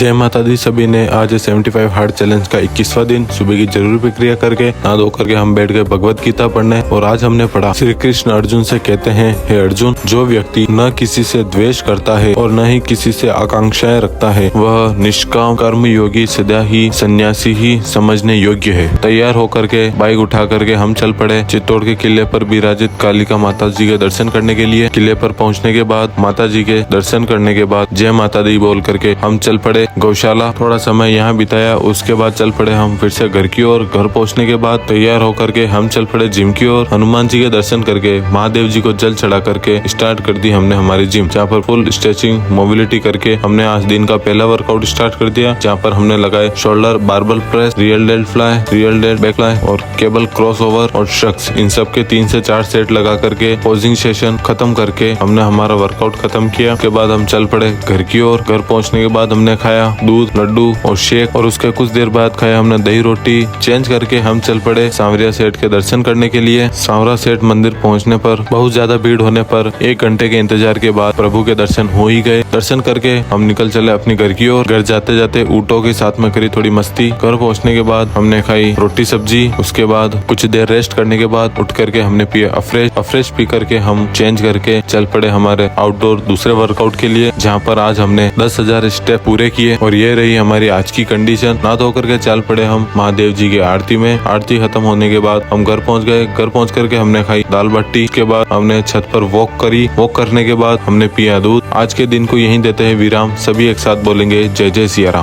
जय माता दी सभी ने। आज 75 हार्ड चैलेंज का 21वां दिन। सुबह की जरूरी प्रक्रिया करके नहा धो करके हम बैठ गए भगवत गीता पढ़ने। और आज हमने पढ़ा, श्री कृष्ण अर्जुन से कहते हैं, हे अर्जुन, जो व्यक्ति न किसी से द्वेष करता है और न ही किसी से आकांक्षाएं रखता है, वह निष्काम कर्म योगी सदा ही सन्यासी ही समझने योग्य है। तैयार होकर के बाइक उठा करके हम चल पड़े चित्तौड़ के किले पर विराजित कालिका माता जी के दर्शन करने के लिए। किले पर पहुँचने के बाद माता जी के दर्शन करने के बाद जय माता दी बोल करके हम चल पड़े गौशाला। थोड़ा समय यहाँ बिताया, उसके बाद चल पड़े हम फिर से घर की ओर। घर पहुँचने के बाद तैयार होकर के हम चल पड़े जिम की ओर। हनुमान जी के दर्शन करके महादेव जी को जल चढ़ा करके स्टार्ट कर दी हमने हमारी जिम, जहाँ पर फुल स्ट्रेचिंग मोबिलिटी करके हमने आज दिन का पहला वर्कआउट स्टार्ट कर दिया, जहाँ पर हमने लगाए shoulder, barbell press, real dead fly, real dead back fly और केबल क्रॉस ओवर और शख्स। इन सब के 3 से 4 सेट लगा करके पोजिंग सेशन खत्म करके हमने हमारा वर्कआउट खत्म किया। उसके बाद हम चल पड़े घर की ओर। घर पहुँचने के बाद हमने खाया दूध, लड्डू और शेक, और उसके कुछ देर बाद खाया हमने दही रोटी। चेंज करके हम चल पड़े सांवरिया सेठ के दर्शन करने के लिए। सांवरा सेठ मंदिर पहुंचने पर बहुत ज्यादा भीड़ होने पर 1 घंटे के इंतजार के बाद प्रभु के दर्शन हो ही गए। दर्शन करके हम निकल चले अपनी घर की ओर। घर जाते जाते ऊँटों के साथ में करी थोड़ी मस्ती। घर पहुंचने के बाद हमने खाई रोटी सब्जी। उसके बाद कुछ देर रेस्ट करने के बाद उठ करके हमने पिया अफ्रेश पी करके हम चेंज करके चल पड़े हमारे आउटडोर दूसरे वर्कआउट के लिए, जहाँ पर आज हमने 10,000 स्टेप पूरे किए। और ये रही हमारी आज की कंडीशन। नहा धो करके चल पड़े हम महादेव जी की आरती में। आरती खत्म होने के बाद हम घर पहुंच गए। घर पहुंच करके हमने खाई दाल बाटी। के बाद हमने छत पर वॉक करी। वॉक करने के बाद हमने पिया दूध। आज के दिन को यहीं देते हैं विराम। सभी एक साथ बोलेंगे जय जय सिया राम।